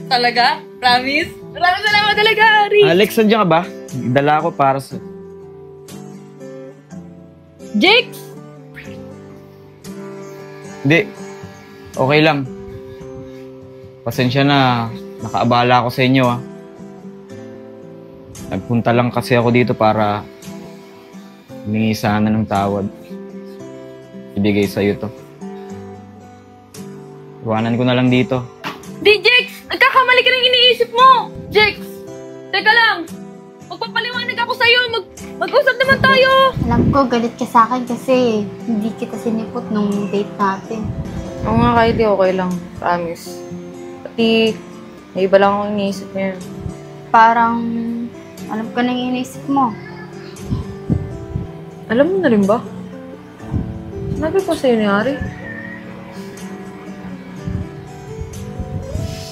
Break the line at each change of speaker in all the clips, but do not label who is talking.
Talaga? Promise? Maraming salamat talaga, Ari.
Alex, nandiyan ka ba? Dala ako para sa...
Jakes!
Hindi. Okay lang. Pasensya na. Nakaabala ako sa inyo, ah. Nagpunta lang kasi ako dito para humingi sana ng tawad. Ibigay sa'yo to. Iwanan ko na lang dito.
Di, Jakes! Nagkakamali ka ng iniisip mo! Jakes! Teka lang! Magpapaliwanag ako sa'yo! Mag-usap naman tayo!
Alam ko, galit ka sa akin kasi hindi kita sinipot nung date natin.
Oo nga, Kylie, okay lang. Promise. Pati, may iba lang akong iniisip ngayon.
Parang, alam ko nang iniisip mo.
Alam mo na rin ba? Sinabi ko sa'yo ni Ari.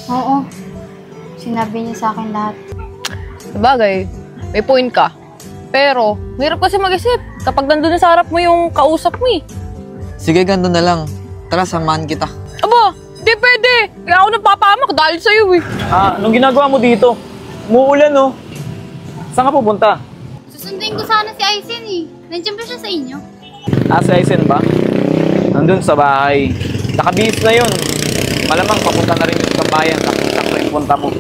Oo. Sinabi niya sa akin lahat.
Sabagay, may point ka. Pero, mahirap kasi mag-isip kapag nandun na sa harap mo yung kausap mo eh.
Sige, ganito na lang. Tara, samahan kita.
Aba, di pwede. Kaya ako napapamak dahil sa'yo eh.
Anong ginagawa mo dito? Umuulan, oh. Saan ka pupunta?
Susunduin ko sana si Aizen eh. Nandiyan ba siya sa inyo?
Si Aizen ba? Nandun sa bahay. Nakabihis na yun. Malamang papunta na rin yung kabayan. Sakto yung punta mo.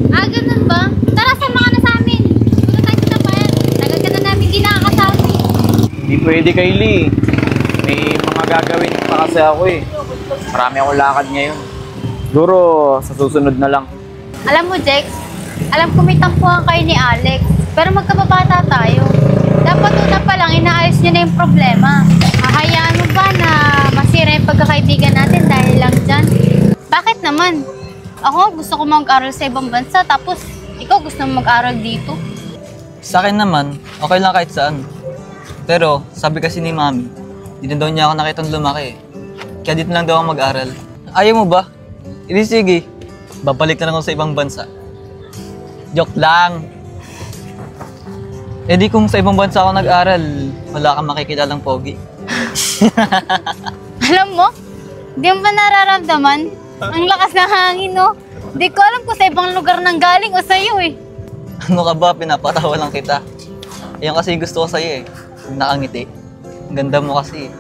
Ganun ba? Tara, sama ka na sa amin. Punta tayo sa bayan. Tagal ka na namin di nakakasama.
Hindi pwede, Kylie. May mga gagawin pa kasi ako eh. Marami akong lakad ngayon. Siguro sa susunod na lang.
Alam mo, Jex, alam ko may tampuhan kayo ni Alex. Pero magkababata tayo. Dapat una pa lang inaayos niyo na yung problema. Hahayaan mo ba na masira yung pagkakaibigan natin dahil lang dyan? Bakit naman? Ako gusto ko mag-aral sa ibang bansa, tapos ikaw gusto mo mag-aral dito.
Sa akin naman, okay lang kahit saan. Pero, sabi kasi ni Mami, di na daw niya ako nakitang lumaki. Kaya dito lang daw ako mag-aral. Ayaw mo ba? Hindi sige. Babalik na lang ako sa ibang bansa. Joke lang. Eh di kung sa ibang bansa ako nag-aral, wala kang makikilalang pogi.
Alam mo, di mo ba nararamdaman? Ang lakas ng hangin, no? Di ko alam kung sa ibang lugar nang galing o sa'yo eh.
Ano ka ba? Pinapatawa lang kita. Ayun kasi gusto ko sa'yo eh. Nakangiti. Ang ganda mo kasi eh.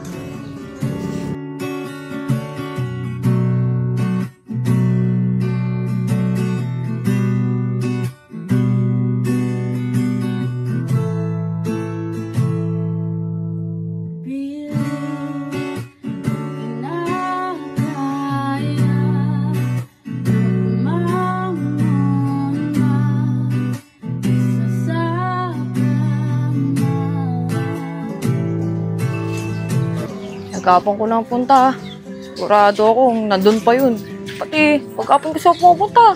Pagkapon ko lang punta. Sigurado akong nandun pa yun. Pati, pagkapon ko siya pupunta.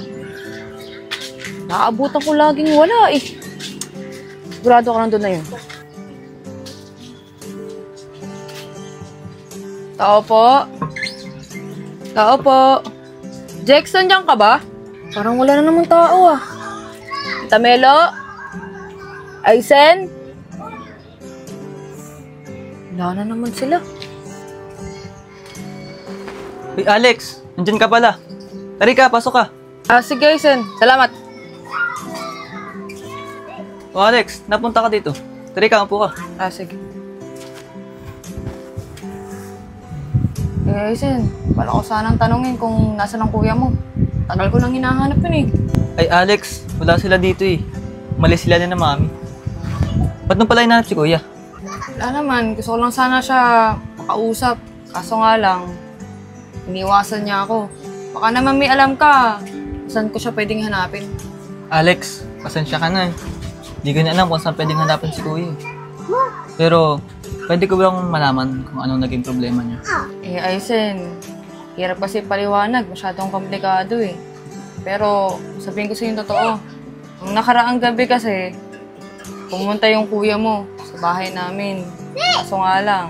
Nakaabutan ko laging wala eh. Sigurado ko nandun na yun. Tao po. Tao po. Jex, nandiyan ka ba? Parang wala na naman tao ah. Tita Melo? Aizen? Wala na naman sila.
Uy, Alex! Nandyan ka pala. Tari ka, pasok ka.
Sige, Aizen. Salamat.
O Alex, napunta ka dito. Tari ka, upo ka.
Sige. Aizen, bala ko sanang tanungin kung nasa ng kuya mo. Tagal ko nang hinahanap yun eh.
Ay Alex, wala sila dito eh. Umalis sila na Mami. Ba't nung pala hinahanap si kuya?
Wala naman, gusto ko lang sana siya makausap. Kaso nga lang, iniwasan niya ako. Baka naman may alam ka, saan ko siya pwedeng hanapin.
Alex, pasensya ka na eh. Hindi ko na alam kung saan pwedeng hanapin si kuya. Pero, pwede ko bang malaman kung anong naging problema niya?
Aizen, hirap kasi paliwanag, masyadong komplikado eh. Pero, sabihin ko sa yung totoo, nung nakaraang gabi kasi, pumunta yung kuya mo sa bahay namin. Kaso nga lang,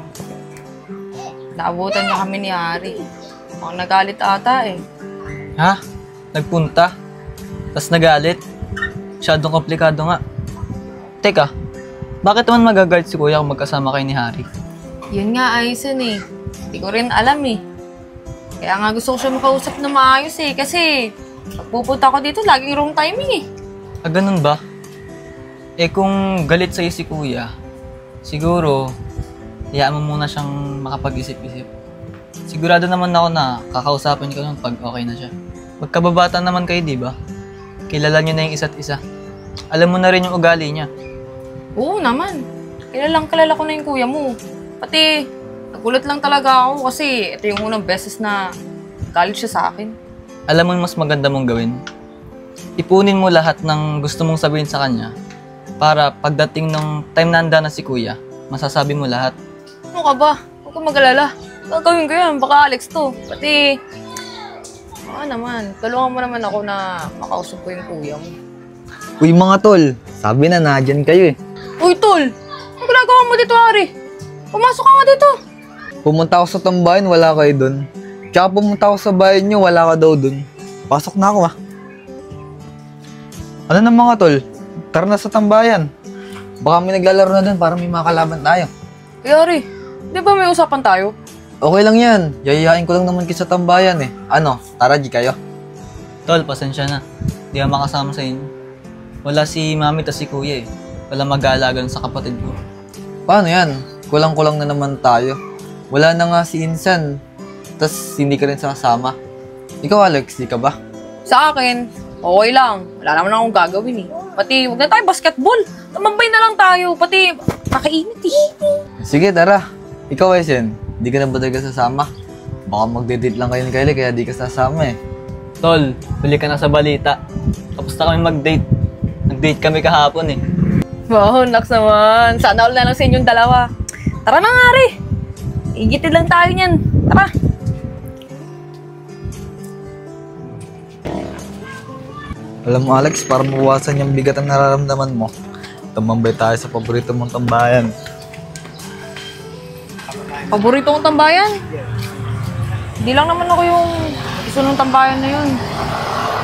naabutan niya kami ni Ari. Mukhang nagalit ata eh.
Ha? Nagpunta? Tapos nagalit? Masyadong komplikado nga. Teka, bakit naman magagalit si kuya kung magkasama kayo ni Harry?
Yun nga, Aizen eh. Hindi ko rin alam eh. Kaya nga gusto ko siya makausap na maayos eh. Kasi Pag pupunta ako dito, laging wrong timing eh.
Ah, ganun ba? Eh kung galit sa'yo si kuya, siguro, hayaan mo muna siyang makapag-isip-isip. Sigurado naman ako na kakausapin ko nun pag okay na siya. Pagkababata naman kayo, di ba? Kilala niyo na yung isa't isa. Alam mo na rin yung ugali niya.
Oo naman. Kilala ko na yung kuya mo. Pati, nagulat lang talaga ako kasi ito yung unang beses na galit siya sa akin.
Alam mo yung mas maganda mong gawin? Ipunin mo lahat ng gusto mong sabihin sa kanya para pagdating ng time na handa na si kuya, masasabi mo lahat.
Ano ka ba? Huwag kang mag-alala. Gagawin ko yan. Baka Alex to. Pati, naman. Tulungan mo naman ako na makausap ko yung kuya mo.
Uy mga tol, sabi na nadyan kayo eh.
Uy, tol! Ang ginagawa mo dito, Ari? Pumasok ka nga dito.
Pumunta ako sa tambayan, wala kayo dun. Tsaka pumunta ako sa bayan nyo, wala ka daw dun. Pasok na ako ah. Ano na mga tol? Tara na sa tambayan. Baka may naglalaro na dun para may makalaban tayo.
Uy, Ari, di ba may usapan tayo?
Okay lang yan. Yayayain ko lang naman kayo sa tambayan eh. Ano, tara G kayo.
Tol, pasensya na. Di ako makasama sa inyo. Wala si mami tas si kuya eh. Wala mag-aalagan sa kapatid ko.
Paano yan? Kulang-kulang na naman tayo. Wala na nga si Insan. Tas hindi ka rin sasama. Ikaw Alex, di ka ba?
Sa akin, okay lang. Wala naman akong gagawin eh. Pati, huwag na tayo basketball. Tumambay na lang tayo. Pati, makainit eh.
Sige, tara. Ikaw Esen, di ka na ba talaga sasama? Baka magde-date lang kayo ni Kylie kaya di ka sasama eh.
Tol, huli ka na sa balita. Tapos na kami mag-date. Nag-date kami kahapon eh.
Wow, naks naman. Sana all na lang sa inyong dalawa. Tara na nga, Ari. Igitin lang tayo niyan. Tara.
Alam mo Alex, para mawasan yung bigat ang nararamdaman mo, tumambay tayo sa paborito mong tambayan.
Paborito kong tambayan? Hindi lang naman ako yung gusto ng tambayan na yun.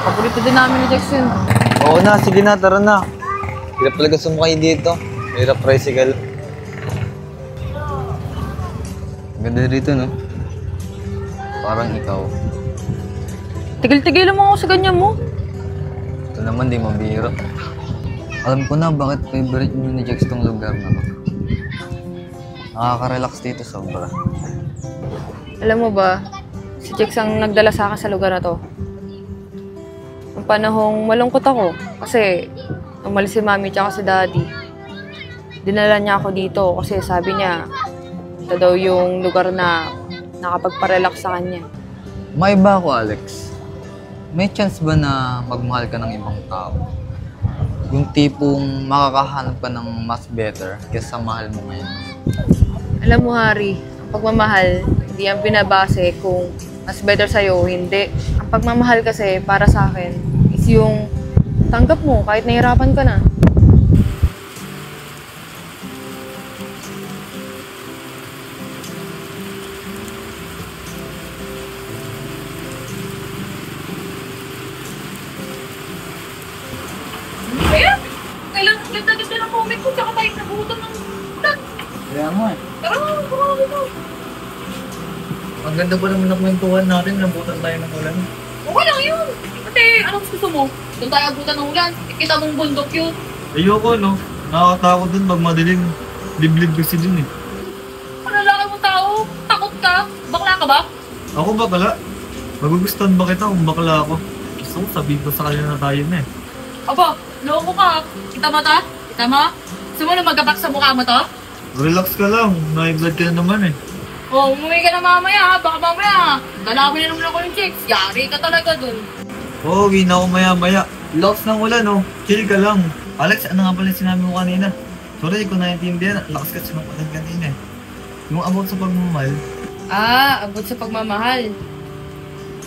Paborito din namin ni Jackson.
Oo na, sige na, tara na. Hirap talaga sumakay dito. Hirap tricycle. Ganda dito, no? Parang ikaw.
Tigil-tigil mo ako sa ganyan mo.
Ito naman, di mabiro. Alam ko na bakit favorite mo ni Jax tong lugar na to. Nakaka-relax dito sobra.
Alam mo ba, si Jax ang nagdala sa akin sa lugar na to. Ang panahong malungkot ako kasi umalis si mami tsaka si daddy. Dinala niya ako dito kasi sabi niya ito daw yung lugar na nakapagparelax sa kanya.
May ba ako, Alex? May chance ba na magmahal ka ng ibang tao? Yung tipong makakahanap ka ng mas better kaysa mahal mo ngayon.
Alam mo, Hari, ang pagmamahal, hindi yan binabase kung mas better sa'yo o hindi. Ang pagmamahal kasi, para sa akin, is yung tanggap mo kahit nahirapan ka na.
Kaya, kailangan ganda-ganda ng comic ko tsaka tayo nabutan ng ulan.
Kaya mo eh.
Tara, marami ko.
Ang ganda pa naman ng kwentuhan natin, nabutan tayo ng ulan.
Okay lang yun. Kasi, anong gusto mo? Doon tayo abutan ng ulan. Ikita mong bundok yun.
Ayoko, no? Nakakatakot dun pag madilim. Liblib kasi dun eh.
Ano lalaki mong tao? Takot ka? Bakla ka ba?
Ako bakla? Magugustuhan ba kita kung bakla ako? Gusto ko sabihin ko sa kanya na tayo na eh.
Aba, loko ka. Kita mo ta? Kita mo? Gusto mo na magabak sa mukha mo to?
Relax ka lang, na-blood ka na naman eh.
Oh, umuwi ka na mamaya ha. Baka mamaya, dalawin na naman ako yung chicks. Yari ka talaga dun.
Oo, uwi na ako maya-maya. Relax ng ulan, no? Chill ka lang. Alex, ano nga pala sinabi mo kanina? Sorry, kung naiintindihan, lakas ka sinungaling kanina eh. Yung about sa pagmamahal,
Abot sa pagmamahal.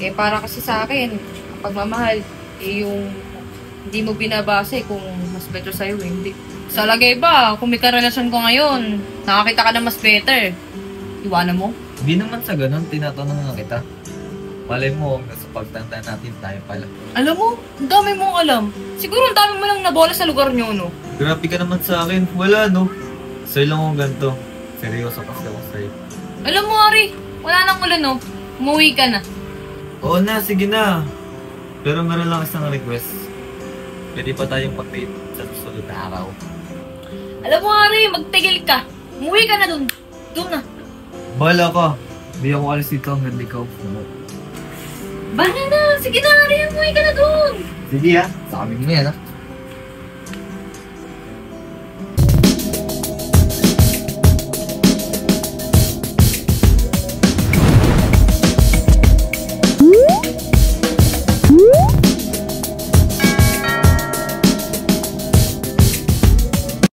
Eh, para kasi sa akin, ang pagmamahal, yung hindi mo binabase kung mas better sa'yo, hindi. Sa lagay ba, kung may karelasyon ko ngayon, nakakita ka na mas better. Iwanan mo?
di naman sa ganun, tinatanong na kita. Malay mo, hanggang sa pagtanda natin tayo pala.
Alam mo, ang dami mong alam. Siguro ang dami mo lang nabola sa lugar niyo, no?
Grabe ka naman sa akin. Wala, no? Sa'yo lang akong ganito. Seryoso kasi ako sa'yo.
Alam mo, Ari, wala nang ulan, no? Umuwi ka na.
Oo na, sige na. Pero meron lang isang request. Pwede pa tayong pag-date sa susunod na araw.
Alam mo, Ari, magtigil ka. Umuwi ka na dun. Doon na.
Bahala ka. Hindi ako alis dito hanggang ikaw.
Bana na. Sige na, Ari. Umuwi ka na dun.
Sige ha. Sa amin mo yan ha.